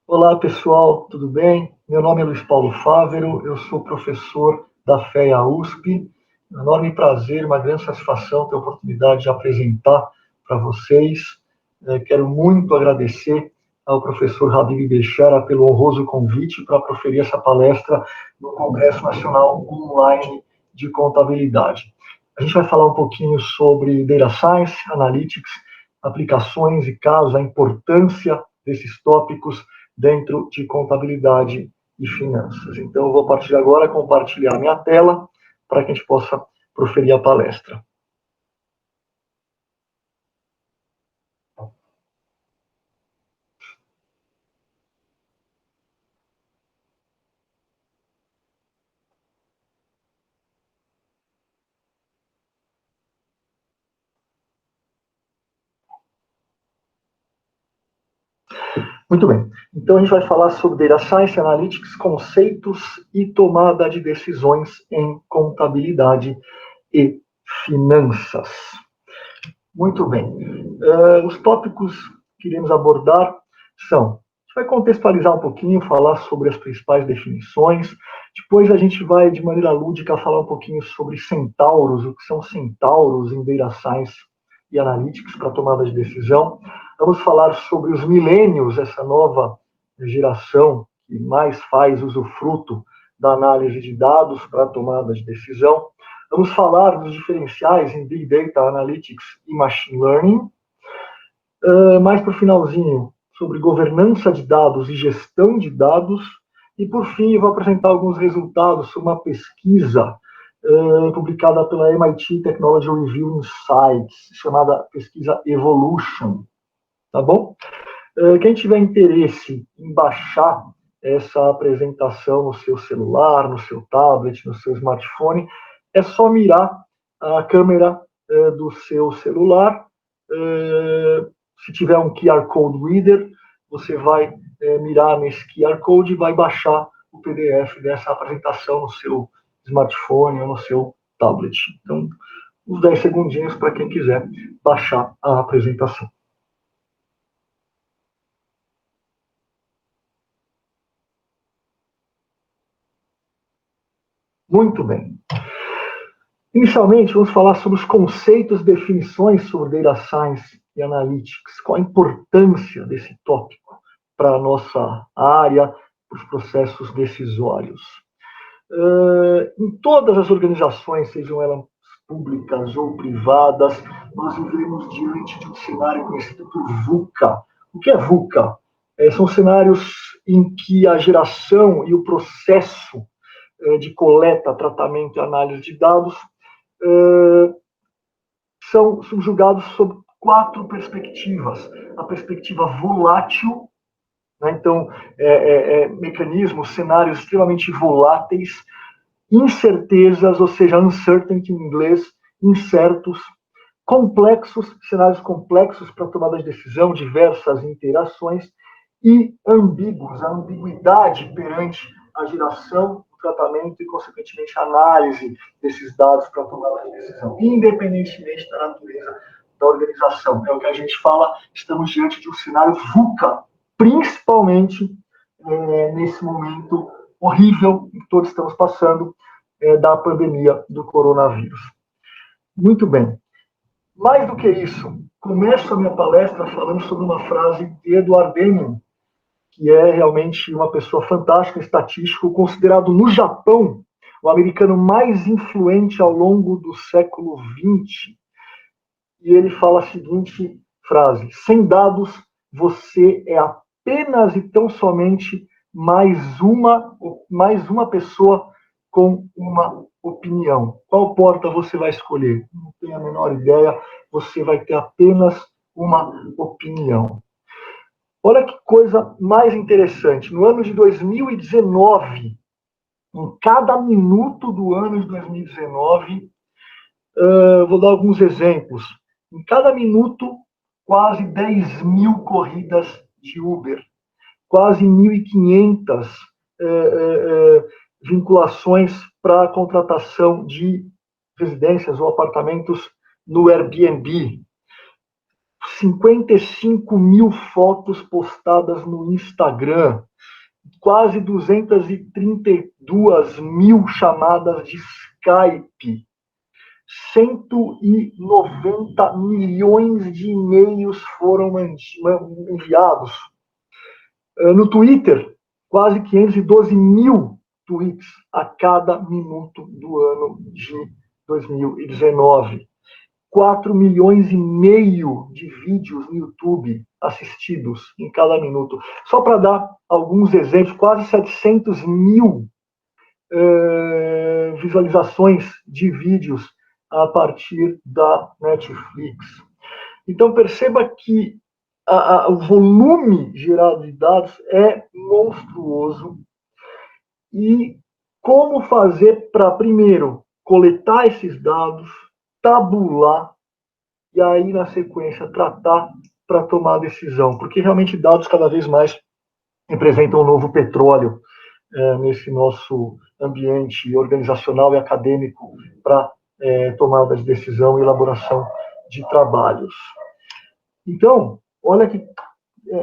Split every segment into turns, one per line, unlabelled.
Olá pessoal, tudo bem? Meu nome é Luiz Paulo Fávero, eu sou professor da FEA USP. É um enorme prazer, uma grande satisfação ter a oportunidade de apresentar para vocês. Quero muito agradecer ao professor Habib Bechara pelo honroso convite para proferir essa palestra no Congresso Nacional Online de Contabilidade. A gente vai falar um pouquinho sobre Data Science, Analytics, aplicações e casos, a importância desses tópicos dentro de contabilidade e finanças. Então, eu vou, a partir de agora, compartilhar minha tela para que a gente possa proferir a palestra. Muito bem. Então, a gente vai falar sobre Data Science, Analytics, conceitos e tomada de decisões em contabilidade e finanças. Muito bem. Os tópicos que iremos abordar são: a gente vai contextualizar um pouquinho, falar sobre as principais definições. Depois a gente vai, de maneira lúdica, falar um pouquinho sobre centauros, o que são centauros em Data Science e Analytics para tomada de decisão. Vamos falar sobre os millennials, essa nova geração que mais faz usufruto da análise de dados para tomada de decisão. Vamos falar dos diferenciais em Big Data Analytics e Machine Learning. Mais para o finalzinho, sobre governança de dados e gestão de dados. E, por fim, eu vou apresentar alguns resultados sobre uma pesquisa publicada pela MIT Technology Review Insights, chamada pesquisa Evolution. Tá bom? Quem tiver interesse em baixar essa apresentação no seu celular, no seu tablet, no seu smartphone, é só mirar a câmera do seu celular. Se tiver um QR Code Reader, você vai mirar nesse QR Code e vai baixar o PDF dessa apresentação no seu smartphone ou no seu tablet. Então, uns 10 segundinhos para quem quiser baixar a apresentação. Muito bem. Inicialmente, vamos falar sobre os conceitos e definições sobre Data Science e Analytics. Qual a importância desse tópico para a nossa área, para os processos decisórios. Em todas as organizações, sejam elas públicas ou privadas, nós vivemos diante de um cenário conhecido por VUCA. O que é VUCA? São cenários em que a geração e o processo de coleta, tratamento e análise de dados são subjugados sob 4 perspectivas. A perspectiva volátil, né? Então, mecanismos, cenários extremamente voláteis, incertezas, ou seja, uncertainty em inglês, incertos, complexos, cenários complexos para tomada de decisão, diversas interações, e ambíguos, a ambiguidade perante a geração, o tratamento e, consequentemente, a análise desses dados para tomada de decisão, independentemente da natureza da organização. É o que a gente fala, estamos diante de um cenário VUCA, principalmente nesse momento horrível que todos estamos passando da pandemia do coronavírus. Muito bem. Mais do que isso, começo a minha palestra falando sobre uma frase de Edward Deming, que é realmente uma pessoa fantástica, estatístico, considerado no Japão o americano mais influente ao longo do século XX. E ele fala a seguinte frase: sem dados, você é apenas e tão somente mais uma pessoa com uma opinião. Qual porta você vai escolher? Não tenho a menor ideia, você vai ter apenas uma opinião. Olha que coisa mais interessante. No ano de 2019, em cada minuto do ano de 2019, vou dar alguns exemplos. Em cada minuto, quase 10 mil corridas de Uber, quase 1.500 vinculações para a contratação de residências ou apartamentos no Airbnb. 55 mil fotos postadas no Instagram, quase 232 mil chamadas de Skype, 190 milhões de e-mails foram enviados. No Twitter, quase 512 mil tweets a cada minuto do ano de 2019. 4 milhões e meio de vídeos no YouTube assistidos em cada minuto. Só para dar alguns exemplos, quase 700 mil visualizações de vídeos a partir da Netflix. Então, perceba que o volume gerado de dados é monstruoso. E como fazer para, primeiro, coletar esses dados, tabular, e aí, na sequência, tratar para tomar a decisão. Porque, realmente, dados cada vez mais representam um novo petróleo nesse nosso ambiente organizacional e acadêmico para tomada de decisão e elaboração de trabalhos. Então, olha que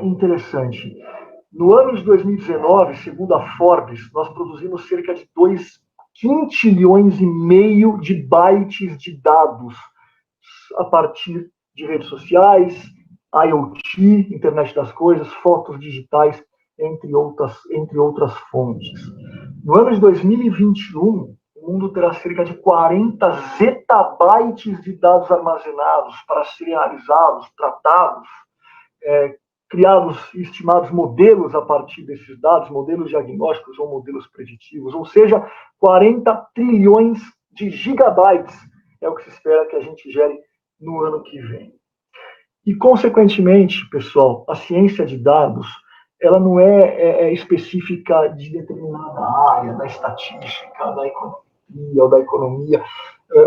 interessante. No ano de 2019, segundo a Forbes, nós produzimos cerca de 2 quintilhões e meio de bytes de dados a partir de redes sociais, IoT, internet das coisas, fotos digitais, entre outras fontes. No ano de 2021, o mundo terá cerca de 40 zettabytes de dados armazenados para serem analisados, tratados, criados e estimados modelos a partir desses dados, modelos diagnósticos ou modelos preditivos, ou seja, 40 trilhões de gigabytes é o que se espera que a gente gere no ano que vem. E, consequentemente, pessoal, a ciência de dados, ela não é específica de determinada área, da estatística, da economia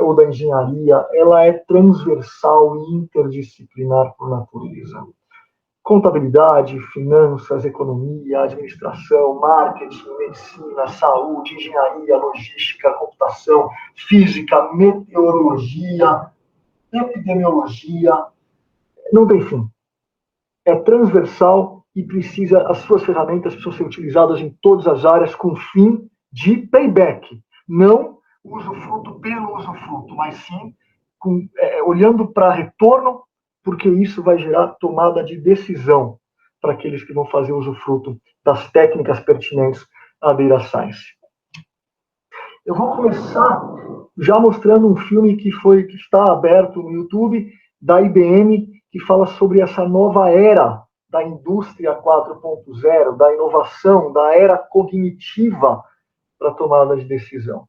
ou da engenharia, ela é transversal e interdisciplinar por natureza. Contabilidade, finanças, economia, administração, marketing, medicina, saúde, engenharia, logística, computação, física, meteorologia, epidemiologia, não tem fim. É transversal e as suas ferramentas precisam ser utilizadas em todas as áreas com fim de payback. Não usufruto pelo usufruto, mas sim olhando para retorno, porque isso vai gerar tomada de decisão para aqueles que vão fazer usufruto das técnicas pertinentes à Data Science. Eu vou começar já mostrando um filme que está aberto no YouTube, da IBM, que fala sobre essa nova era da indústria 4.0, da inovação, da era cognitiva para a tomada de decisão.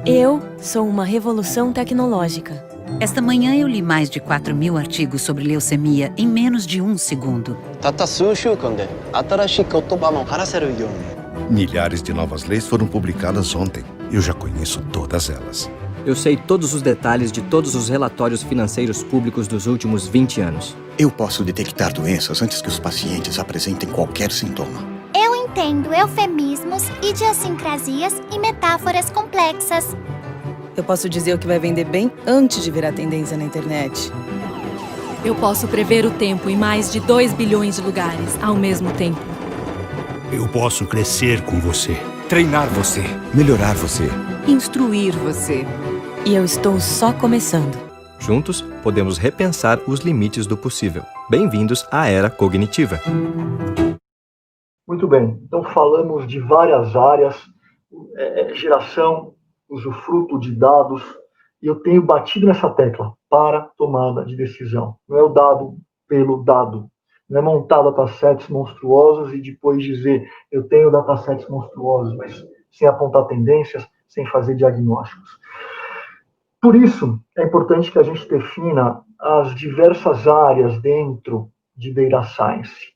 Eu sou uma revolução tecnológica.
Esta manhã eu li mais de 4.000 artigos sobre leucemia em menos de 1 segundo.
Milhares de novas leis foram publicadas ontem. Eu já conheço todas elas.
Eu sei todos os detalhes de todos os relatórios financeiros públicos dos últimos 20 anos.
Eu posso detectar doenças antes que os pacientes apresentem qualquer sintoma.
Eu entendo eufemismos, idiosincrasias e metáforas complexas.
Eu posso dizer o que vai vender bem antes de virar tendência na internet.
Eu posso prever o tempo em mais de 2 bilhões de lugares ao mesmo tempo.
Eu posso crescer com você, treinar você,
melhorar você,
instruir você.
E eu estou só começando.
Juntos, podemos repensar os limites do possível. Bem-vindos à Era Cognitiva.
Muito bem, então falamos de várias áreas, geração, usufruto de dados, e eu tenho batido nessa tecla para tomada de decisão. Não é o dado pelo dado. Não é montar datasets monstruosos e depois dizer eu tenho datasets monstruosos, mas sem apontar tendências, sem fazer diagnósticos. Por isso, é importante que a gente defina as diversas áreas dentro de Data Science,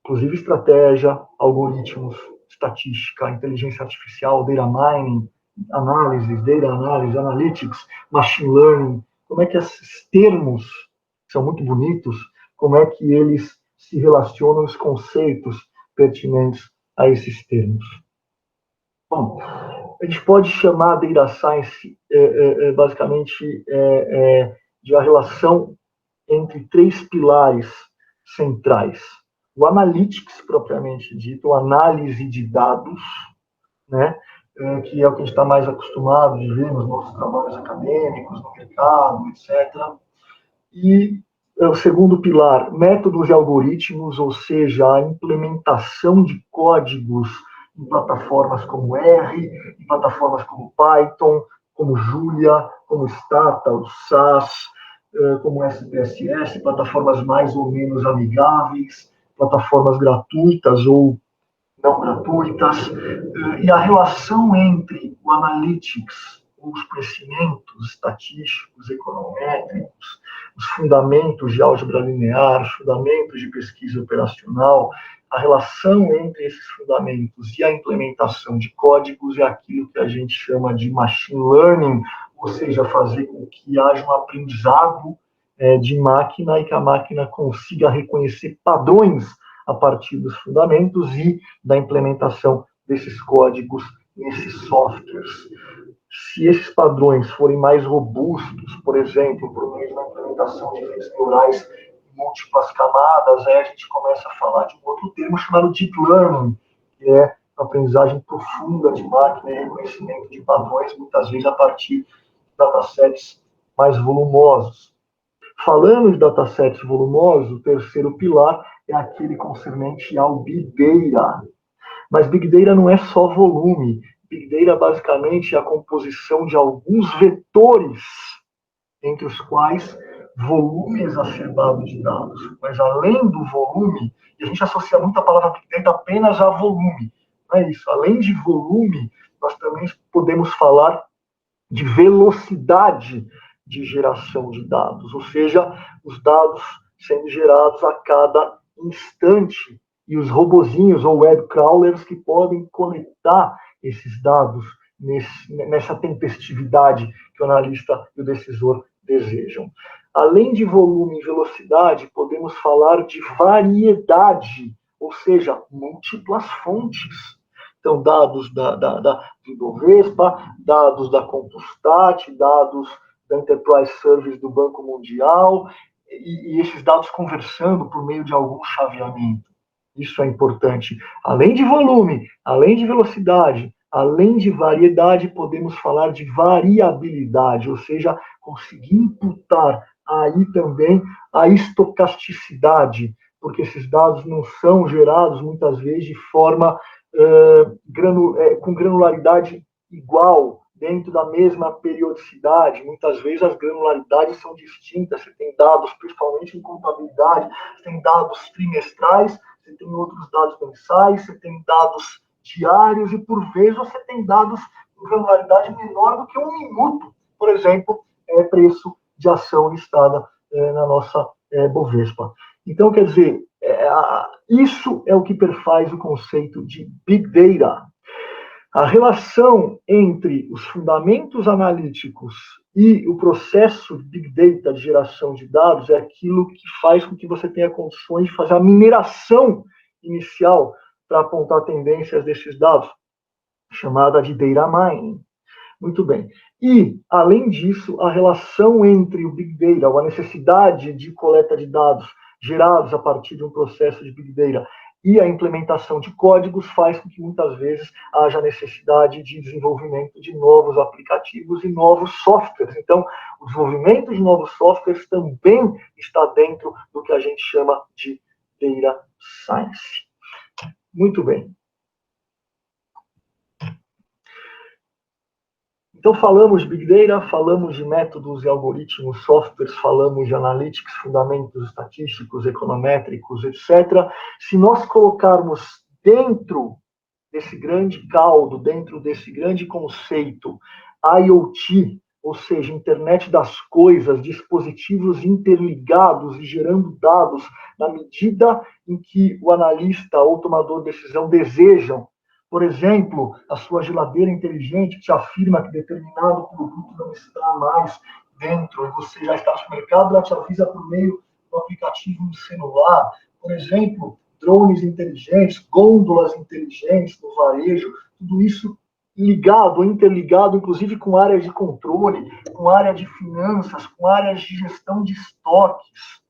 inclusive estratégia, algoritmos, estatística, inteligência artificial, data mining, análises, data analysis, analytics, machine learning, como é que esses termos, que são muito bonitos, como é que eles se relacionam, os conceitos pertinentes a esses termos. Bom, a gente pode chamar a Data Science, basicamente, de a relação entre três pilares centrais. O Analytics, propriamente dito, a análise de dados, né, que é o que a gente está mais acostumado de ver nos nossos trabalhos acadêmicos, no mercado, etc. E o segundo pilar, métodos e algoritmos, ou seja, a implementação de códigos em plataformas como R, em plataformas como Python, como Julia, como Stata, o SAS, como SPSS, plataformas mais ou menos amigáveis, plataformas gratuitas ou não gratuitas, e a relação entre o Analytics, os conhecimentos estatísticos, econométricos, os fundamentos de álgebra linear, os fundamentos de pesquisa operacional, a relação entre esses fundamentos e a implementação de códigos é aquilo que a gente chama de machine learning, ou seja, fazer com que haja um aprendizado de máquina e que a máquina consiga reconhecer padrões a partir dos fundamentos e da implementação desses códigos nesses softwares. Se esses padrões forem mais robustos, por exemplo, por meio da implementação de redes neurais em múltiplas camadas, aí a gente começa a falar de um outro termo chamado Deep Learning, que é a aprendizagem profunda de máquina e reconhecimento de padrões, muitas vezes a partir de datasets mais volumosos. Falando de datasets volumosos, o terceiro pilar é aquele concernente ao Big Data. Mas Big Data não é só volume. Big Data, basicamente, é a composição de alguns vetores, entre os quais volume exacerbado de dados. Mas, além do volume, e a gente associa muito a palavra Big Data apenas a volume. Não é isso. Além de volume, nós também podemos falar de velocidade de geração de dados, ou seja, os dados sendo gerados a cada instante, e os robozinhos ou web crawlers que podem coletar esses dados nessa tempestividade que o analista e o decisor desejam. Além de volume e velocidade, podemos falar de variedade, ou seja, múltiplas fontes. Então, dados do Ibovespa, dados da Compustat, dados da Enterprise Service do Banco Mundial, e esses dados conversando por meio de algum chaveamento. Isso é importante. Além de volume, além de velocidade, além de variedade, podemos falar de variabilidade, ou seja, conseguir imputar aí também a estocasticidade, porque esses dados não são gerados, muitas vezes, de forma com granularidade igual, dentro da mesma periodicidade. Muitas vezes as granularidades são distintas. Você tem dados, principalmente em contabilidade, você tem dados trimestrais, você tem outros dados mensais, você tem dados diários e, por vezes, você tem dados com granularidade menor do que um minuto. Por exemplo, preço de ação listada na nossa Bovespa. Então, quer dizer, isso é o que perfaz o conceito de Big Data. A relação entre os fundamentos analíticos e o processo de Big Data de geração de dados é aquilo que faz com que você tenha condições de fazer a mineração inicial para apontar tendências desses dados, chamada de Data Mining. Muito bem. E, além disso, a relação entre o Big Data, ou a necessidade de coleta de dados gerados a partir de um processo de Big Data e a implementação de códigos faz com que muitas vezes haja necessidade de desenvolvimento de novos aplicativos e novos softwares. Então, o desenvolvimento de novos softwares também está dentro do que a gente chama de Data Science. Muito bem. Então, falamos de Big Data, falamos de métodos e algoritmos, softwares, falamos de analytics, fundamentos estatísticos, econométricos, etc. Se nós colocarmos dentro desse grande caldo, dentro desse grande conceito, IoT, ou seja, internet das coisas, dispositivos interligados e gerando dados na medida em que o analista ou tomador de decisão desejam. Por exemplo, a sua geladeira inteligente te afirma que determinado produto não está mais dentro, e você já está no supermercado, ela te avisa por meio do aplicativo no celular. Por exemplo, drones inteligentes, gôndolas inteligentes no varejo, tudo isso ligado, interligado, inclusive com áreas de controle, com área de finanças, com áreas de gestão de estoques.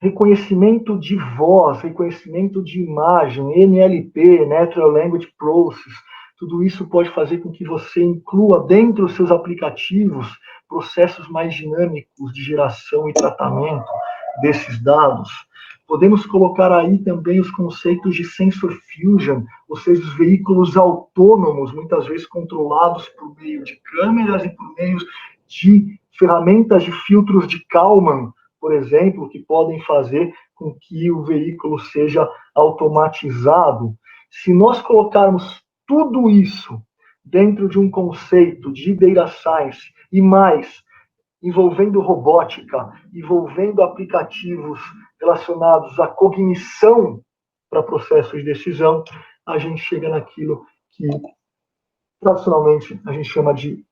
Reconhecimento de voz, reconhecimento de imagem, NLP, Natural Language Process, tudo isso pode fazer com que você inclua dentro dos seus aplicativos processos mais dinâmicos de geração e tratamento desses dados. Podemos colocar aí também os conceitos de sensor fusion, ou seja, os veículos autônomos, muitas vezes controlados por meio de câmeras e por meio de ferramentas de filtros de Kalman, por exemplo, que podem fazer com que o veículo seja automatizado. Se nós colocarmos tudo isso dentro de um conceito de data science e mais, envolvendo robótica, envolvendo aplicativos relacionados à cognição para processos de decisão, a gente chega naquilo que tradicionalmente a gente chama de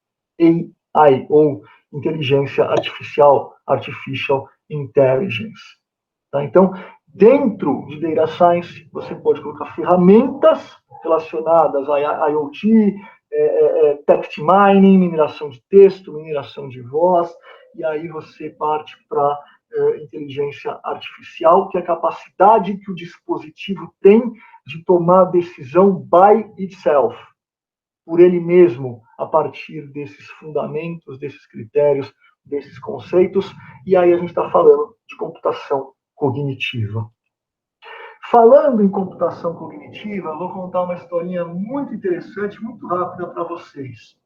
AI, ou inteligência artificial, artificial intelligence. Tá? Então, dentro de data science, você pode colocar ferramentas relacionadas a IoT, text mining, mineração de texto, mineração de voz, e aí você parte para inteligência artificial, que é a capacidade que o dispositivo tem de tomar decisão by itself, por ele mesmo, a partir desses fundamentos, desses critérios, desses conceitos, e aí a gente está falando de computação cognitiva. Falando em computação cognitiva, eu vou contar uma historinha muito interessante, muito rápida para vocês.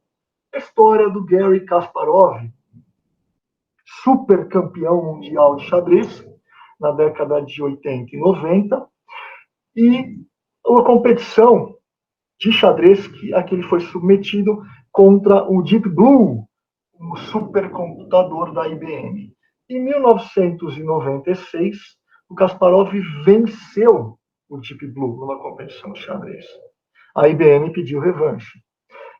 A história do Garry Kasparov, super campeão mundial de xadrez, na década de 80 e 90, e uma competição de xadrez a que ele foi submetido contra o Deep Blue, um supercomputador da IBM. Em 1996, o Kasparov venceu o Deep Blue numa competição de xadrez. A IBM pediu revanche.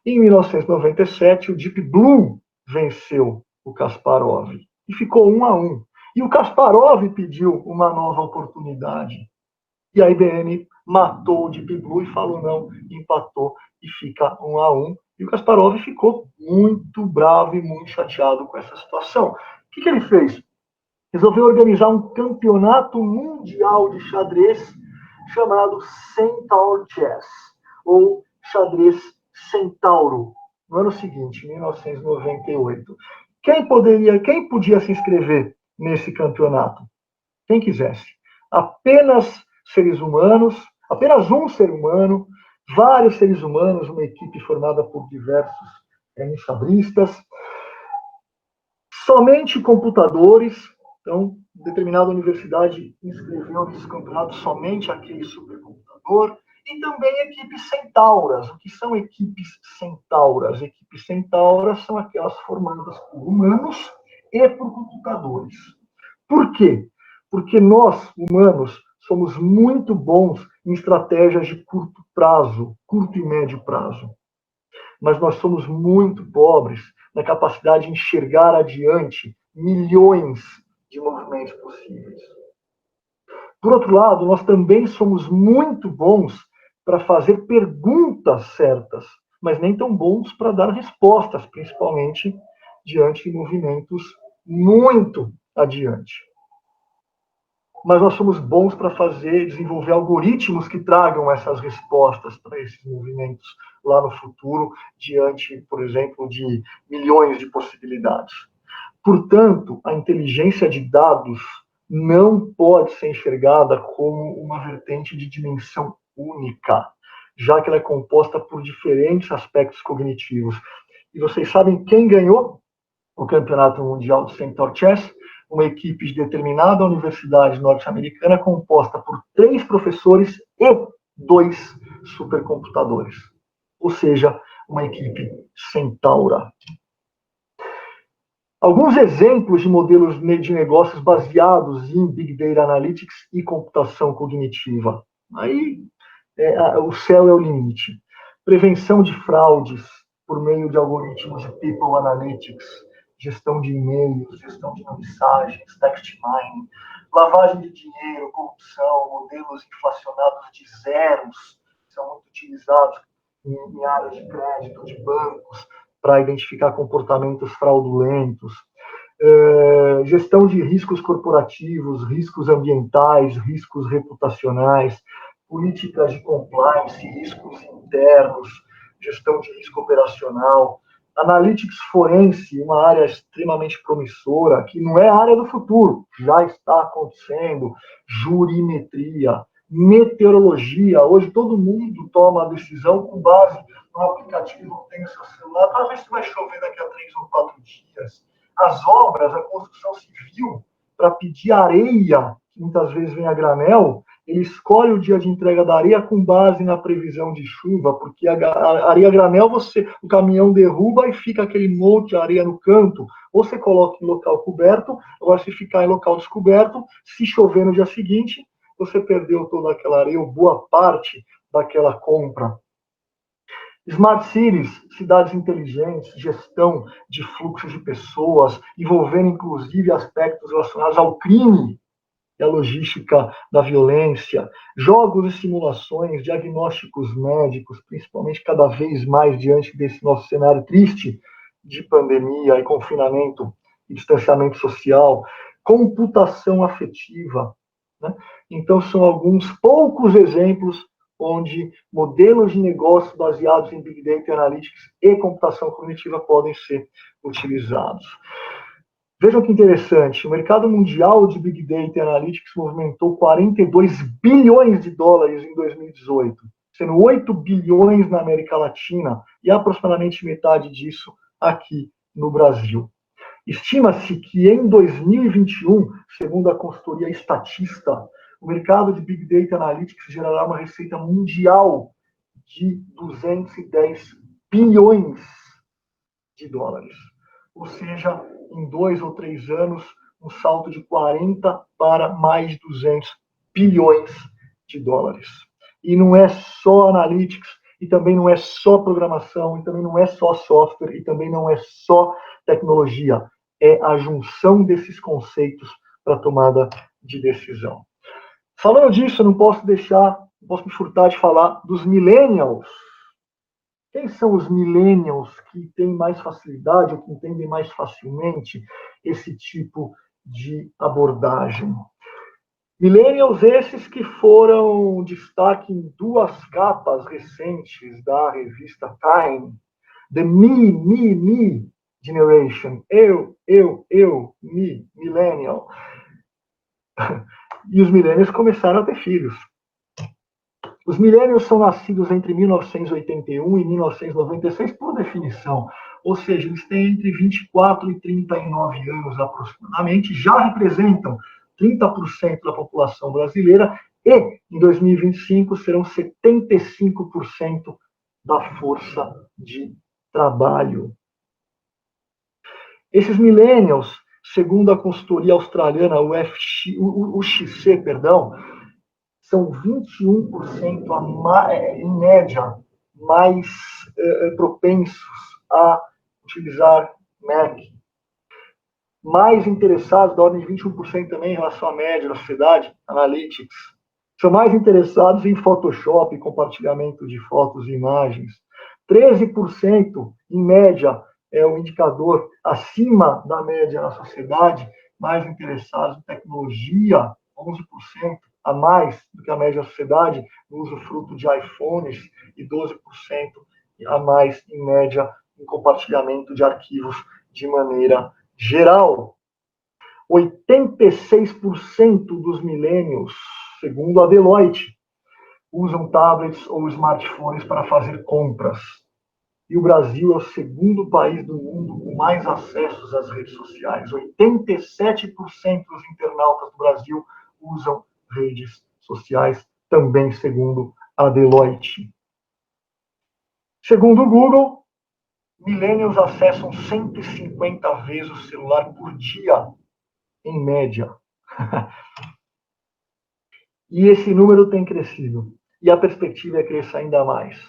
Em 1997, o Deep Blue venceu o Kasparov e ficou 1-1. E o Kasparov pediu uma nova oportunidade. E a IBM matou o Deep Blue e falou não, empatou e fica 1-1. E o Kasparov ficou muito bravo e muito chateado com essa situação. O que ele fez? Resolveu organizar um campeonato mundial de xadrez chamado Centaur Chess, ou xadrez Centauro, no ano seguinte, 1998. Quem podia se inscrever nesse campeonato? Quem quisesse. Apenas seres humanos, apenas um ser humano, vários seres humanos, uma equipe formada por diversos enxadristas, somente computadores. Então, determinada universidade inscreveu nesse campeonato somente aquele supercomputador, e também equipes centauras. O que são equipes centauras? Equipes centauras são aquelas formadas por humanos e por computadores. Por quê? Porque nós, humanos, somos muito bons em estratégias de curto prazo, curto e médio prazo. Mas nós somos muito pobres na capacidade de enxergar adiante milhões de movimentos possíveis. Por outro lado, nós também somos muito bons para fazer perguntas certas, mas nem tão bons para dar respostas, principalmente diante de movimentos muito adiante. Mas nós somos bons para desenvolver algoritmos que tragam essas respostas para esses movimentos lá no futuro, diante, por exemplo, de milhões de possibilidades. Portanto, a inteligência de dados não pode ser enxergada como uma vertente de dimensão única, já que ela é composta por diferentes aspectos cognitivos. E vocês sabem quem ganhou o Campeonato Mundial de Centaur Chess? Uma equipe de determinada universidade norte-americana composta por 3 professores e 2 supercomputadores. Ou seja, uma equipe centaura. Alguns exemplos de modelos de negócios baseados em Big Data Analytics e computação cognitiva. Aí, o céu é o limite. Prevenção de fraudes por meio de algoritmos de People Analytics, gestão de e-mails, gestão de mensagens, text mining, lavagem de dinheiro, corrupção, modelos inflacionados de zeros, que são muito utilizados em áreas de crédito, de bancos, para identificar comportamentos fraudulentos. Gestão de riscos corporativos, riscos ambientais, riscos reputacionais, políticas de compliance, riscos internos, gestão de risco operacional, analytics forense, uma área extremamente promissora, que não é a área do futuro, já está acontecendo, jurimetria, meteorologia. Hoje todo mundo toma a decisão com base no aplicativo que tem no seu celular, para ver se vai chover daqui a 3 ou 4 dias. As obras, a construção civil, para pedir areia, que muitas vezes vem a granel, ele escolhe o dia de entrega da areia com base na previsão de chuva, porque a areia granel, o caminhão derruba e fica aquele monte de areia no canto, ou você coloca em local coberto, agora se ficar em local descoberto, se chover no dia seguinte, você perdeu toda aquela areia, ou boa parte daquela compra. Smart Cities, cidades inteligentes, gestão de fluxos de pessoas, envolvendo inclusive aspectos relacionados ao crime e à logística da violência, jogos e simulações, diagnósticos médicos, principalmente cada vez mais diante desse nosso cenário triste de pandemia e confinamento e distanciamento social, computação afetiva, né? Então, são alguns poucos exemplos onde modelos de negócio baseados em Big Data Analytics e computação cognitiva podem ser utilizados. Vejam que interessante, o mercado mundial de Big Data Analytics movimentou 42 bilhões de dólares em 2018, sendo 8 bilhões na América Latina e aproximadamente metade disso aqui no Brasil. Estima-se que em 2021, segundo a consultoria Statista, o mercado de Big Data Analytics gerará uma receita mundial de 210 bilhões de dólares. Ou seja, em 2 ou 3 anos, um salto de 40 para mais de 200 bilhões de dólares. E não é só Analytics, e também não é só programação, e também não é só software, e também não é só tecnologia. É a junção desses conceitos para a tomada de decisão. Falando disso, eu não posso me furtar de falar dos millennials. Quem são os millennials que têm mais facilidade ou que entendem mais facilmente esse tipo de abordagem? Millennials esses que foram destaque em 2 capas recentes da revista Time. The Me Generation. Eu, me, millennial. E os millennials começaram a ter filhos. Os millennials são nascidos entre 1981 e 1996, por definição. Ou seja, eles têm entre 24 e 39 anos aproximadamente, já representam 30% da população brasileira e, em 2025, serão 75% da força de trabalho. Esses millennials, segundo a consultoria australiana UXC, são 21% em média mais propensos a utilizar Mac. Mais interessados, da ordem de 21% também em relação à média da sociedade, Analytics. São mais interessados em Photoshop, compartilhamento de fotos e imagens. 13% em média é o indicador acima da média na sociedade, mais interessados em tecnologia, 11% a mais do que a média da sociedade, no uso fruto de iPhones, e 12% a mais, em média, em compartilhamento de arquivos de maneira geral. 86% dos millennials, segundo a Deloitte, usam tablets ou smartphones para fazer compras. E o Brasil é o segundo país do mundo com mais acessos às redes sociais. 87% dos internautas do Brasil usam redes sociais, também segundo a Deloitte. Segundo o Google, millennials acessam 150 vezes o celular por dia, em média. E esse número tem crescido. E a perspectiva é crescer ainda mais.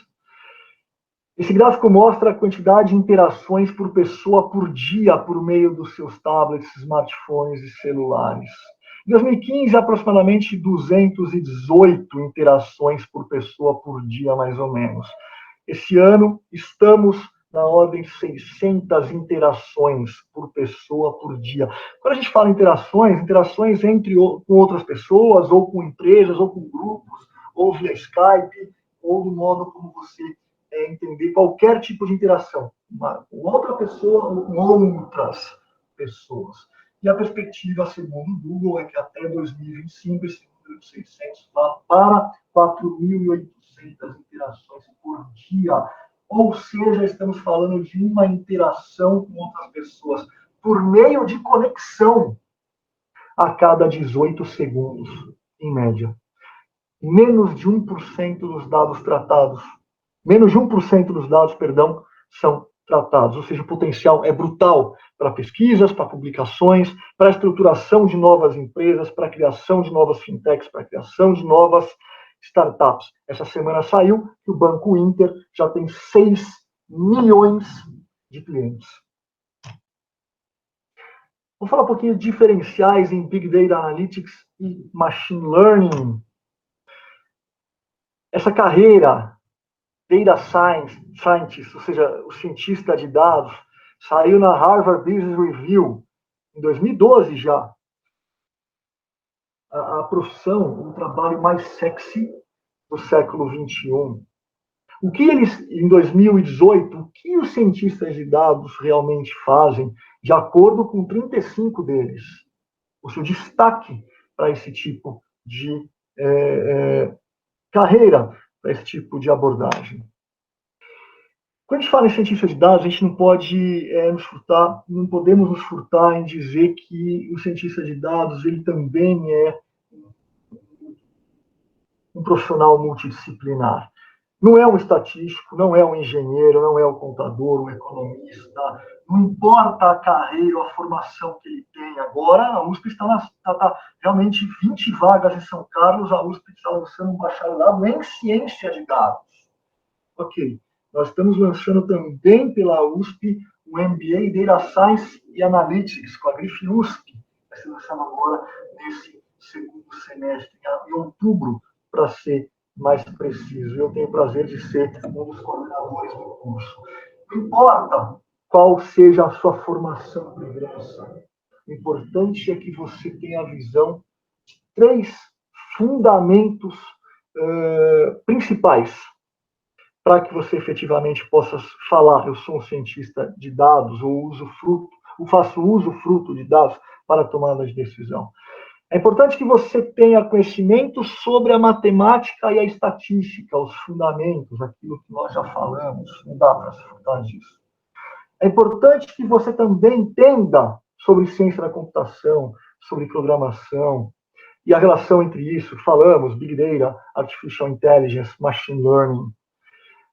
Esse gráfico mostra a quantidade de interações por pessoa por dia por meio dos seus tablets, smartphones e celulares. Em 2015, aproximadamente 218 interações por pessoa por dia, mais ou menos. Esse ano, estamos na ordem de 600 interações por pessoa por dia. Quando a gente fala interações com outras pessoas, ou com empresas, ou com grupos, ou via Skype, ou do modo como você entender qualquer tipo de interação, com outra pessoa ou com outras pessoas. E a perspectiva, segundo o Google, é que até 2025 esse número de 600 vá para 4.800 interações por dia. Ou seja, estamos falando de uma interação com outras pessoas por meio de conexão a cada 18 segundos, em média. Menos de 1% dos dados tratados, são tratados. Ou seja, o potencial é brutal para pesquisas, para publicações, para a estruturação de novas empresas, para a criação de novas fintechs, para a criação de novas startups. Essa semana saiu que o Banco Inter já tem 6 milhões de clientes. Vamos falar um pouquinho de diferenciais em Big Data Analytics e Machine Learning. Essa carreira, Data Scientist, ou seja, o cientista de dados, saiu na Harvard Business Review em 2012 já. A profissão, o trabalho mais sexy do século XXI. Em 2018, o que os cientistas de dados realmente fazem, de acordo com 35 deles? O seu destaque para esse tipo de carreira, para esse tipo de abordagem. Quando a gente fala em cientista de dados, a gente não pode não podemos nos furtar em dizer que o cientista de dados ele também é um profissional multidisciplinar. Não é um estatístico, não é um engenheiro, não é um contador, um economista. Não importa a carreira, a formação que ele tem. Agora, a USP está realmente 20 vagas em São Carlos, a USP está lançando um bacharelado em ciência de dados. Ok. Nós estamos lançando também pela USP o MBA em Data Science e Analytics, com a grife USP. Vai ser lançado agora nesse segundo semestre, em outubro, para ser mais preciso. Eu tenho o prazer de ser um dos coordenadores do curso. Não importa qual seja a sua formação pregressa, o importante é que você tenha a visão de 3 fundamentos principais para que você efetivamente possa falar: eu sou um cientista de dados, ou faço uso fruto de dados para a tomada de decisão. É importante que você tenha conhecimento sobre a matemática e a estatística, os fundamentos, aquilo que nós já falamos, não dá para se furtar disso. É importante que você também entenda sobre ciência da computação, sobre programação, e a relação entre isso, falamos, Big Data, Artificial Intelligence, Machine Learning.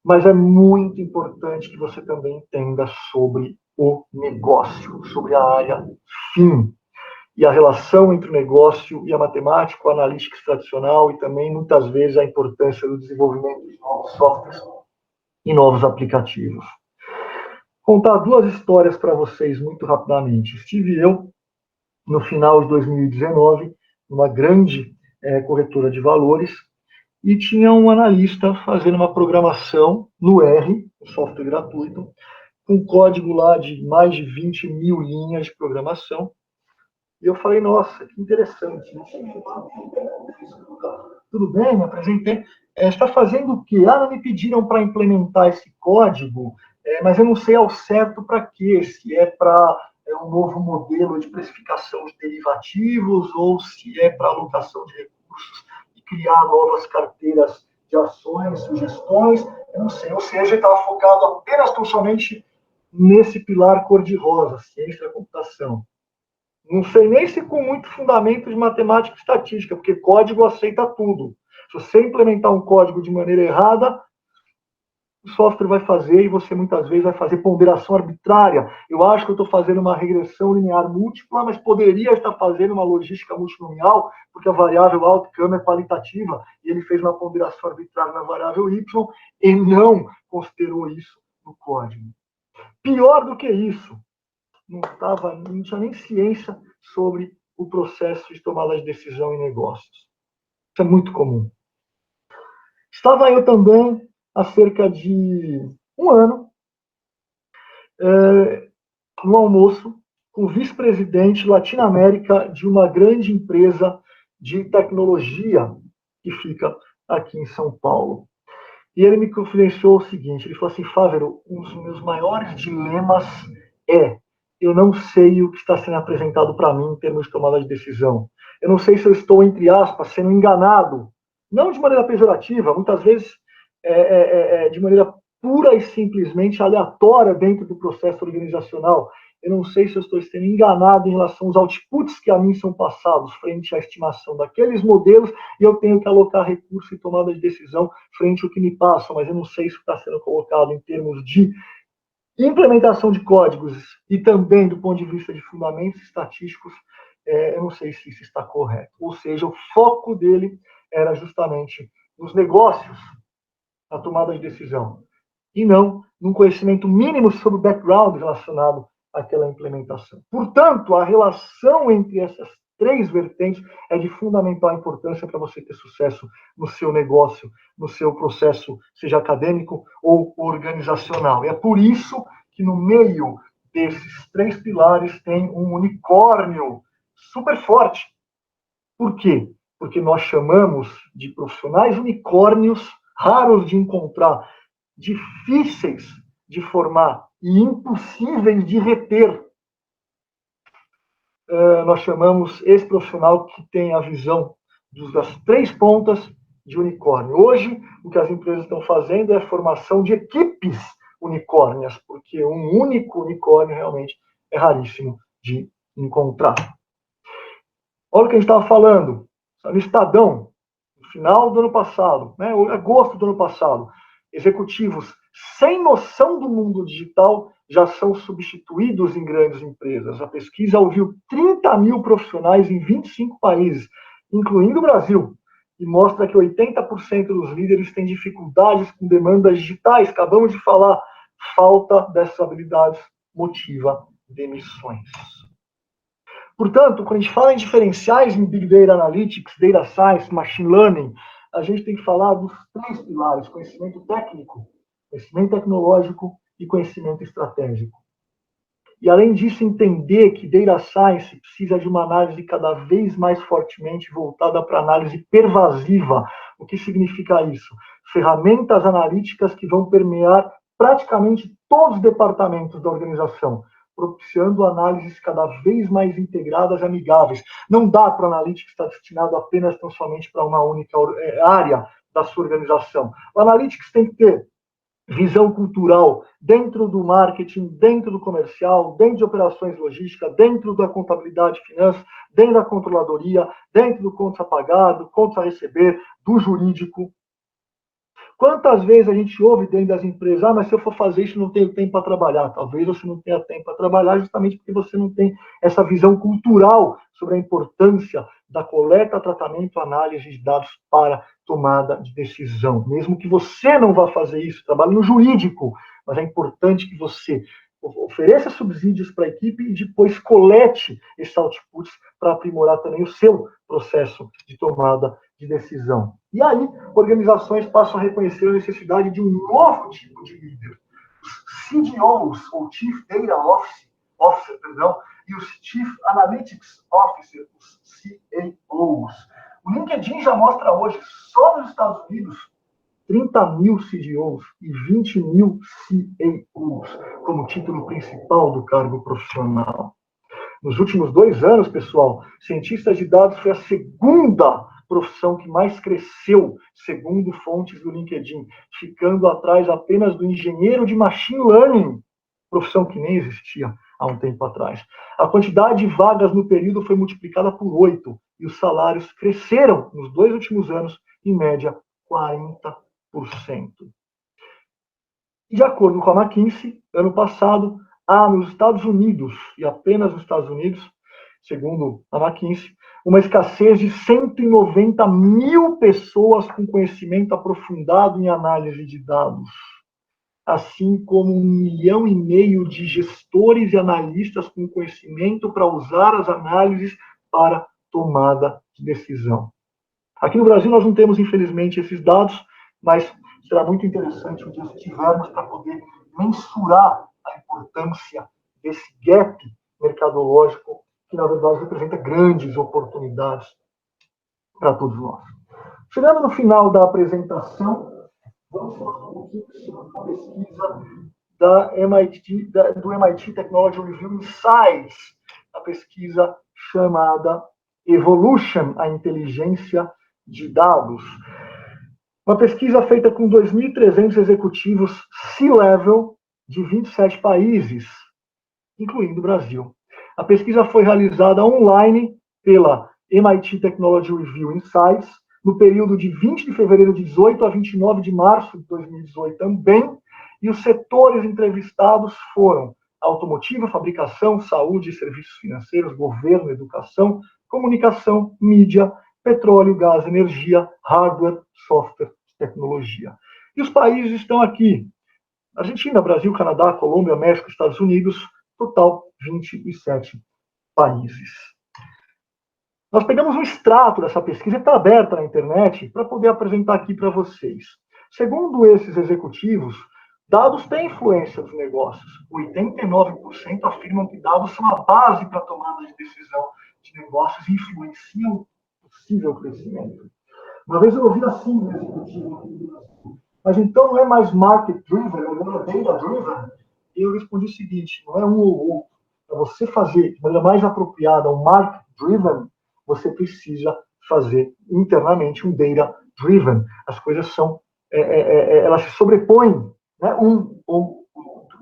Mas é muito importante que você também entenda sobre o negócio, sobre a área fim, e a relação entre o negócio e a matemática, o analytics tradicional, e também, muitas vezes, a importância do desenvolvimento de novos softwares e novos aplicativos. Contar 2 histórias para vocês muito rapidamente. Estive eu, no final de 2019, numa grande corretora de valores, e tinha um analista fazendo uma programação no R, um software gratuito, com código lá de mais de 20 mil linhas de programação. E eu falei: nossa, que interessante. Tudo bem, me apresentei. Está fazendo o quê? Não me pediram para implementar esse código, mas eu não sei ao certo para quê. Se é para um novo modelo de precificação de derivativos ou se é para alocação de recursos e criar novas carteiras de ações, sugestões. Eu não sei. Ou seja, ele estava focado apenas tão somente nesse pilar cor-de-rosa, ciência da computação. Não sei nem se com muito fundamento de matemática e estatística, porque código aceita tudo. Se você implementar um código de maneira errada, o software vai fazer, e você muitas vezes vai fazer ponderação arbitrária. Eu acho que eu estou fazendo uma regressão linear múltipla, mas poderia estar fazendo uma logística multinomial, porque a variável outcome é qualitativa, e ele fez uma ponderação arbitrária na variável y, e não considerou isso no código. Pior do que isso, não tinha nem ciência sobre o processo de tomada de decisão em negócios. Isso é muito comum. Estava eu também há cerca de um ano, no almoço, com o vice-presidente Latino-América de uma grande empresa de tecnologia que fica aqui em São Paulo. E ele me confidenciou o seguinte, ele falou assim, Fávero, um dos meus maiores dilemas eu não sei o que está sendo apresentado para mim em termos de tomada de decisão. Eu não sei se eu estou, entre aspas, sendo enganado, não de maneira pejorativa, muitas vezes de maneira pura e simplesmente aleatória dentro do processo organizacional. Eu não sei se eu estou sendo enganado em relação aos outputs que a mim são passados frente à estimação daqueles modelos e eu tenho que alocar recurso e tomada de decisão frente ao que me passam, mas eu não sei se está sendo colocado em termos de implementação de códigos e também do ponto de vista de fundamentos estatísticos, eu não sei se isso está correto. Ou seja, o foco dele era justamente nos negócios, na tomada de decisão, e não num conhecimento mínimo sobre o background relacionado àquela implementação. Portanto, a relação entre essas três vertentes é de fundamental importância para você ter sucesso no seu negócio, no seu processo, seja acadêmico ou organizacional. E é por isso que no meio desses três pilares tem um unicórnio super forte. Por quê? Porque nós chamamos de profissionais unicórnios, raros de encontrar, difíceis de formar e impossíveis de reter. Nós chamamos esse profissional que tem a visão das três pontas de unicórnio. Hoje, o que as empresas estão fazendo é a formação de equipes unicórnias, porque um único unicórnio realmente é raríssimo de encontrar. Olha o que a gente estava falando, no Estadão, no final do ano passado, agosto do ano passado, executivos sem noção do mundo digital já são substituídos em grandes empresas. A pesquisa ouviu 30 mil profissionais em 25 países, incluindo o Brasil, e mostra que 80% dos líderes têm dificuldades com demandas digitais. Acabamos de falar, falta dessas habilidades motiva demissões. Portanto, quando a gente fala em diferenciais em Big Data Analytics, Data Science, Machine Learning, a gente tem que falar dos três pilares: conhecimento técnico, conhecimento tecnológico e conhecimento estratégico. E, além disso, entender que Data Science precisa de uma análise cada vez mais fortemente voltada para análise pervasiva. O que significa isso? Ferramentas analíticas que vão permear praticamente todos os departamentos da organização, propiciando análises cada vez mais integradas e amigáveis. Não dá para o Analytics estar destinado apenas tão somente para uma única área da sua organização. O Analytics tem que ter visão cultural dentro do marketing, dentro do comercial, dentro de operações logísticas, dentro da contabilidade e finanças, dentro da controladoria, dentro do contas a pagar, do contas a receber, do jurídico. Quantas vezes a gente ouve dentro das empresas, mas se eu for fazer isso, não tenho tempo para trabalhar. Talvez você não tenha tempo para trabalhar justamente porque você não tem essa visão cultural sobre a importância da coleta, tratamento, análise de dados para tomada de decisão. Mesmo que você não vá fazer isso, trabalhe no jurídico, mas é importante que você ofereça subsídios para a equipe e depois colete esses outputs para aprimorar também o seu processo de tomada de decisão. E aí, organizações passam a reconhecer a necessidade de um novo tipo de líder. Os CDOs, ou Chief Data Officer, e os Chief Analytics Officer, os CAOs. O LinkedIn já mostra hoje, só nos Estados Unidos, 30 mil CDOs e 20 mil CAOs como título principal do cargo profissional. Nos últimos 2 anos, pessoal, cientistas de dados foi a segunda profissão que mais cresceu, segundo fontes do LinkedIn, ficando atrás apenas do engenheiro de machine learning, profissão que nem existia há um tempo atrás. A quantidade de vagas no período foi multiplicada por 8 e os salários cresceram nos 2 últimos anos, em média, 40%. E de acordo com a McKinsey, ano passado, há nos Estados Unidos, e apenas nos Estados Unidos, segundo a McKinsey, uma escassez de 190 mil pessoas com conhecimento aprofundado em análise de dados, assim como 1,5 milhão de gestores e analistas com conhecimento para usar as análises para tomada de decisão. Aqui no Brasil nós não temos, infelizmente, esses dados, mas será muito interessante um dia se tivermos para poder mensurar a importância desse gap mercadológico que, na verdade, representa grandes oportunidades para todos nós. Chegando no final da apresentação, vamos falar um pouquinho sobre a pesquisa do MIT Technology Review Insights, a pesquisa chamada Evolution, a inteligência de dados. Uma pesquisa feita com 2.300 executivos C-level de 27 países, incluindo o Brasil. A pesquisa foi realizada online pela MIT Technology Review Insights, no período de 20 de fevereiro de 18 a 29 de março de 2018 também, e os setores entrevistados foram automotiva, fabricação, saúde, serviços financeiros, governo, educação, comunicação, mídia, petróleo, gás, energia, hardware, software, tecnologia. E os países estão aqui: Argentina, Brasil, Canadá, Colômbia, México, Estados Unidos, total 27 países. Nós pegamos um extrato dessa pesquisa, está aberta na internet, para poder apresentar aqui para vocês. Segundo esses executivos, dados têm influência nos negócios. 89% afirmam que dados são a base para a tomada de decisão de negócios e influenciam o possível crescimento. Uma vez eu ouvi assim do executivo: mas então não é mais market-driven, agora é data-driven? E eu respondi o seguinte: não é um ou outro. Para você fazer de maneira mais apropriada um market-driven, você precisa fazer internamente um data-driven. As coisas são, elas se sobrepõem, né, um ou outro.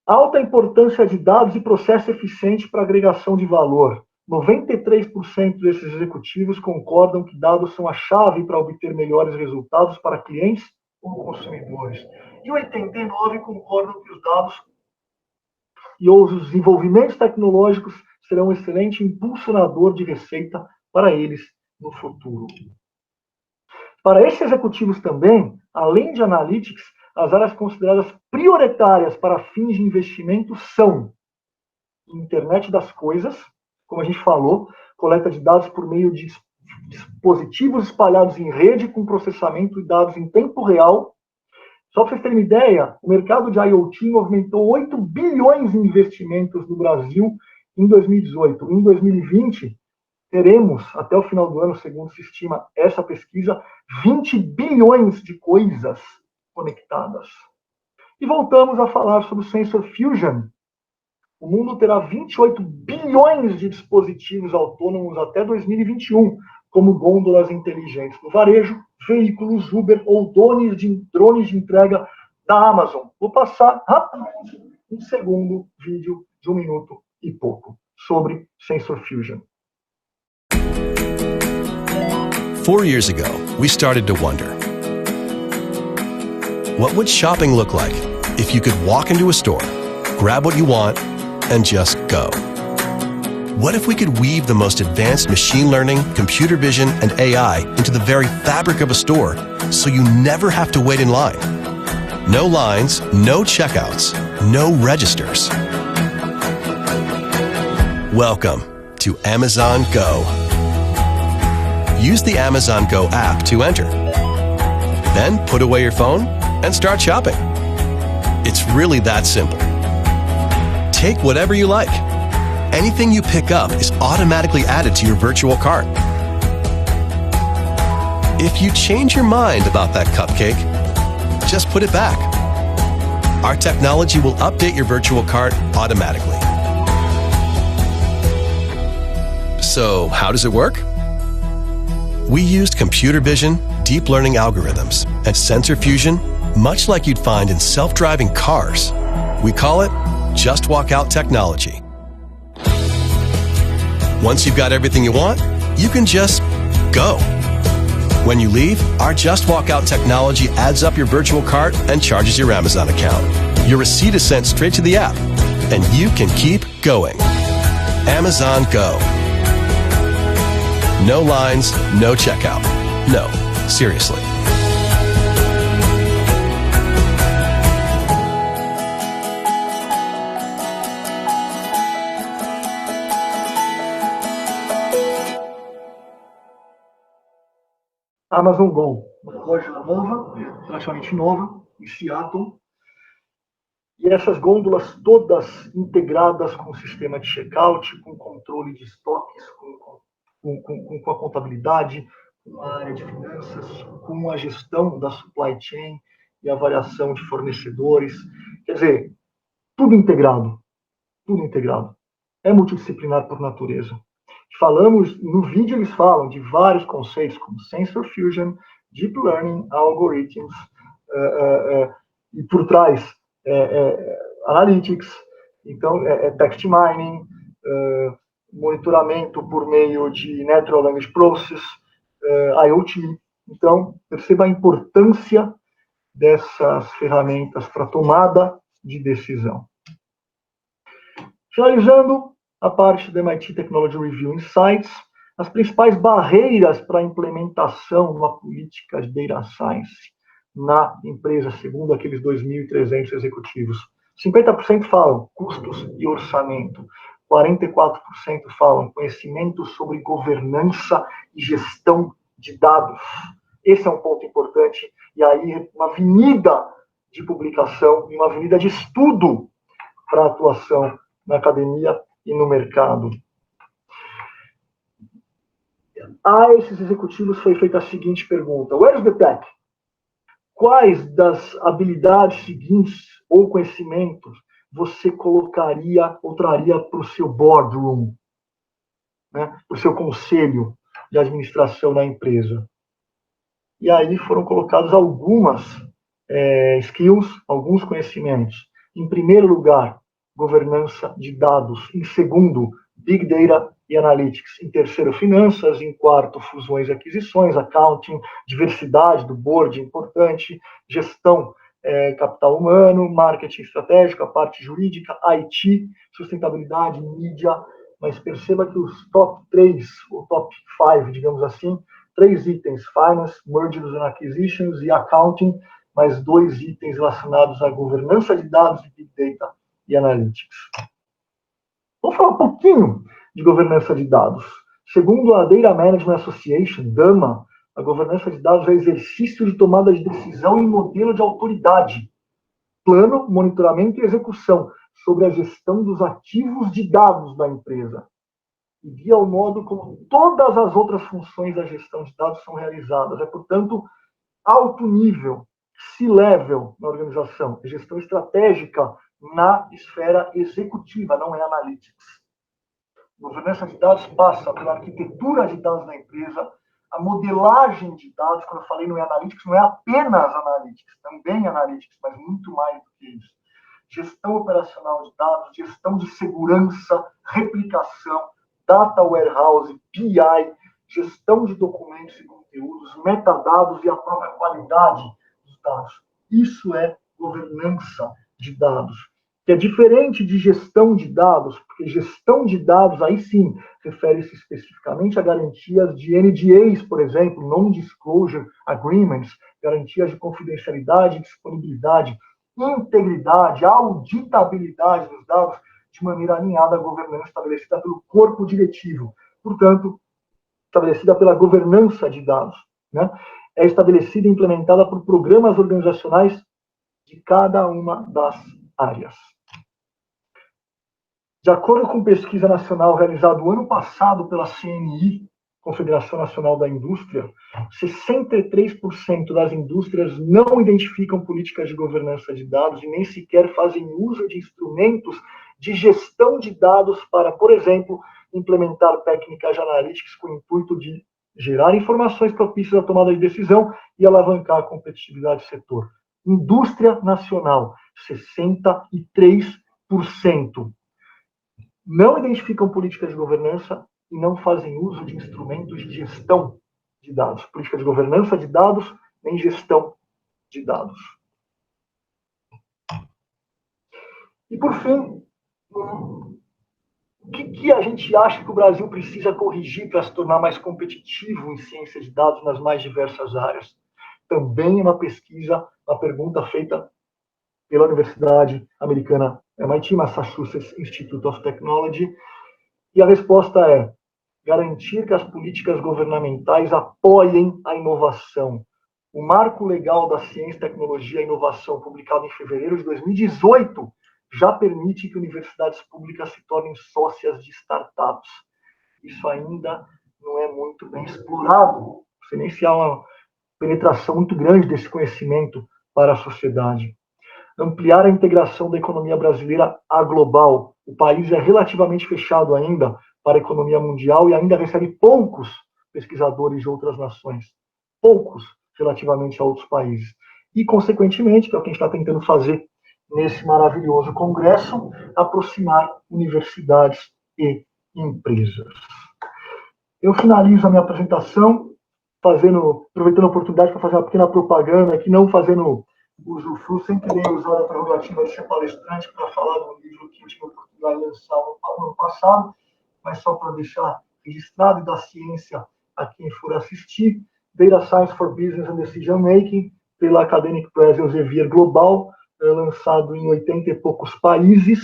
Alta importância de dados e processo eficiente para agregação de valor. 93% desses executivos concordam que dados são a chave para obter melhores resultados para clientes ou consumidores. E 89% concordam que os dados e os desenvolvimentos tecnológicos serão um excelente impulsionador de receita para eles no futuro. Para esses executivos também, além de analytics, as áreas consideradas prioritárias para fins de investimento são internet das coisas, como a gente falou, coleta de dados por meio de dispositivos espalhados em rede com processamento de dados em tempo real. Só para vocês terem uma ideia, o mercado de IoT movimentou 8 bilhões em investimentos no Brasil em 2018. Em 2020, teremos, até o final do ano, segundo se estima essa pesquisa, 20 bilhões de coisas conectadas. E voltamos a falar sobre o Sensor Fusion. O mundo terá 28 bilhões de dispositivos autônomos até 2021, como gôndolas inteligentes no varejo, veículos Uber ou drones de entrega da Amazon. Vou passar rapidamente um segundo vídeo de 1 minuto e pouco sobre Sensor Fusion.
4 years ago, we started to wonder, what would shopping look like if you could walk into a store, grab what you want, and just go? What if we could weave the most advanced machine learning, computer vision, and AI into the very fabric of a store so you never have to wait in line? No lines, no checkouts, no registers. Welcome to Amazon Go. Use the Amazon Go app to enter. Then put away your phone and start shopping. It's really that simple. Take whatever you like. Anything you pick up is automatically added to your virtual cart. If you change your mind about that cupcake, just put it back. Our technology will update your virtual cart automatically. So, how does it work? We used computer vision, deep learning algorithms, and sensor fusion, much like you'd find in self-driving cars. We call it Just Walk Out technology. Once you've got everything you want, you can just go. When you leave, our Just Walk Out technology adds up your virtual cart and charges your Amazon account. Your receipt is sent straight to the app, and you can keep going. Amazon Go. No lines, no checkout. No, seriously.
Amazon Go. uma loja nova, relativamente nova, em Seattle. E essas gôndolas todas integradas com o sistema de checkout, com controle de estoques, com a contabilidade, com a área de finanças, com a gestão da supply chain e a variação de fornecedores. Quer dizer, tudo integrado. Tudo integrado. É multidisciplinar por natureza. Falamos, no vídeo eles falam de vários conceitos, como Sensor Fusion, Deep Learning, Algorithms, e por trás, Analytics, então, Text Mining, monitoramento por meio de Natural Language Process, IoT. Então, perceba a importância dessas ferramentas para tomada de decisão. Finalizando a parte do MIT Technology Review Insights, as principais barreiras para a implementação de uma política de Data Science na empresa, segundo aqueles 2.300 executivos. 50% falam custos e orçamento, 44% falam conhecimento sobre governança e gestão de dados. Esse é um ponto importante, e aí uma avenida de publicação e uma avenida de estudo para a atuação na academia e no mercado. A esses executivos foi feita a seguinte pergunta: Where's the tech? Quais das habilidades seguintes ou conhecimentos você colocaria ou traria para o seu boardroom, né, para o seu conselho de administração da empresa? E aí foram colocadas algumas skills, alguns conhecimentos. Em primeiro lugar, governança de dados. Em segundo, Big Data e Analytics. Em terceiro, finanças. Em quarto, fusões e aquisições, accounting, diversidade do board, importante, gestão, capital humano, marketing estratégico, a parte jurídica, IT, sustentabilidade, mídia. Mas perceba que os top 3, ou top 5, digamos assim, 3 itens, finance, mergers and acquisitions e accounting, mais 2 itens relacionados à governança de dados e Big Data e Analytics. Vamos falar um pouquinho de governança de dados. Segundo a Data Management Association, DAMA, a governança de dados é exercício de tomada de decisão em modelo de autoridade, plano, monitoramento e execução sobre a gestão dos ativos de dados da empresa. E guia o modo como todas as outras funções da gestão de dados são realizadas. É, portanto, alto nível, C-level na organização, gestão estratégica na esfera executiva, não é analytics. Governança de dados passa pela arquitetura de dados da empresa, a modelagem de dados. Quando eu falei no analytics, não é apenas analytics, também analytics, mas muito mais do que isso. Gestão operacional de dados, gestão de segurança, replicação, data warehouse, BI, gestão de documentos e conteúdos, metadados e a própria qualidade dos dados. Isso é governança de dados, que é diferente de gestão de dados, porque gestão de dados, aí sim, refere-se especificamente a garantias de NDAs, por exemplo, Non-Disclosure Agreements, garantias de confidencialidade, disponibilidade, integridade, auditabilidade dos dados, de maneira alinhada à governança estabelecida pelo corpo diretivo, portanto, estabelecida pela governança de dados, né? É estabelecida e implementada por programas organizacionais de cada uma das áreas. De acordo com pesquisa nacional realizada o ano passado pela CNI, Confederação Nacional da Indústria, 63% das indústrias não identificam políticas de governança de dados e nem sequer fazem uso de instrumentos de gestão de dados para, por exemplo, implementar técnicas de analytics com o intuito de gerar informações propícias à tomada de decisão e alavancar a competitividade do setor. Indústria nacional, 63%. Não identificam políticas de governança e não fazem uso de instrumentos de gestão de dados. Política de governança de dados, nem gestão de dados. E, por fim, o que a gente acha que o Brasil precisa corrigir para se tornar mais competitivo em ciência de dados nas mais diversas áreas? Também é uma pesquisa, uma pergunta feita pela Universidade Americana MIT, Massachusetts Institute of Technology, e a resposta é garantir que as políticas governamentais apoiem a inovação, O Marco Legal da Ciência, Tecnologia e Inovação, publicado em fevereiro de 2018, já permite que universidades públicas se tornem sócias de startups. Isso ainda não é muito bem explorado. Não sei nem se há uma penetração muito grande desse conhecimento para a sociedade. Ampliar a integração da economia brasileira à global. O país é relativamente fechado ainda para a economia mundial e ainda recebe poucos pesquisadores de outras nações. Poucos relativamente a outros países. E, consequentemente, que é o que a gente está tentando fazer nesse maravilhoso congresso, aproximar universidades e empresas. Eu finalizo a minha apresentação aproveitando a oportunidade para fazer uma pequena propaganda aqui, não fazendo usufruto, sem querer usar a prerrogativa de ser palestrante para falar do livro que eu tive a oportunidade de lançar no ano passado, mas só para deixar registrado e dar ciência a quem for assistir. Data Science for Business and Decision Making, pela Academic Press Elsevier Global, lançado em 80 e poucos países,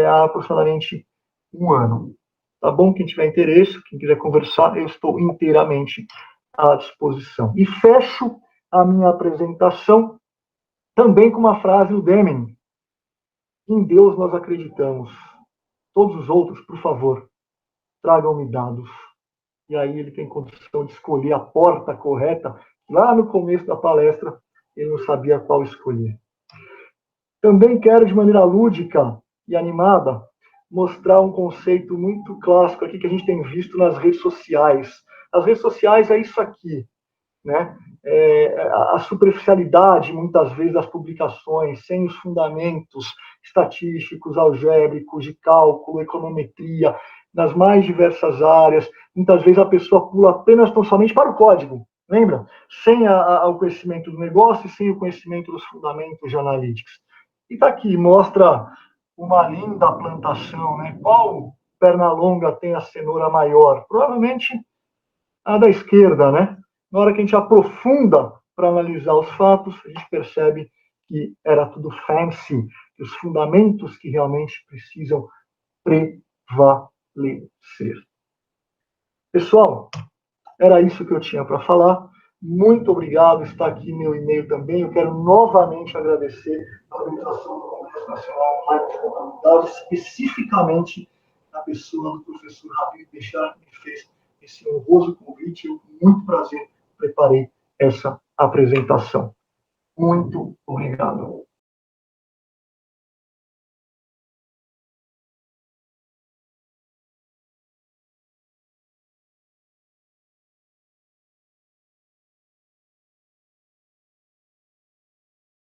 há aproximadamente um ano. Tá bom? Quem tiver interesse, quem quiser conversar, eu estou inteiramente à disposição. E fecho a minha apresentação também com uma frase do Deming. Em Deus nós acreditamos. Todos os outros, por favor, tragam-me dados. E aí ele tem condição de escolher a porta correta. Lá no começo da palestra, ele não sabia qual escolher. Também quero, de maneira lúdica e animada, mostrar um conceito muito clássico aqui que a gente tem visto nas redes sociais. As redes sociais é isso aqui, né? A superficialidade, muitas vezes, das publicações, sem os fundamentos estatísticos, algébricos, de cálculo, econometria, nas mais diversas áreas. Muitas vezes a pessoa pula apenas tão somente para o código, lembra? Sem o conhecimento do negócio e sem o conhecimento dos fundamentos de analytics. E está aqui, mostra uma linda plantação, né? Qual perna longa tem a cenoura maior? Provavelmente a da esquerda, né? Na hora que a gente aprofunda para analisar os fatos, a gente percebe que era tudo fancy, que os fundamentos que realmente precisam prevalecer. Pessoal, era isso que eu tinha para falar. Muito obrigado, está aqui meu e-mail também. Eu quero novamente agradecer a organização do Congresso Nacional Online de Contabilidade, especificamente a pessoa do professor Rabir Teixeira, que me fez esse honroso convite. Eu, com muito prazer, preparei essa apresentação. Muito obrigado.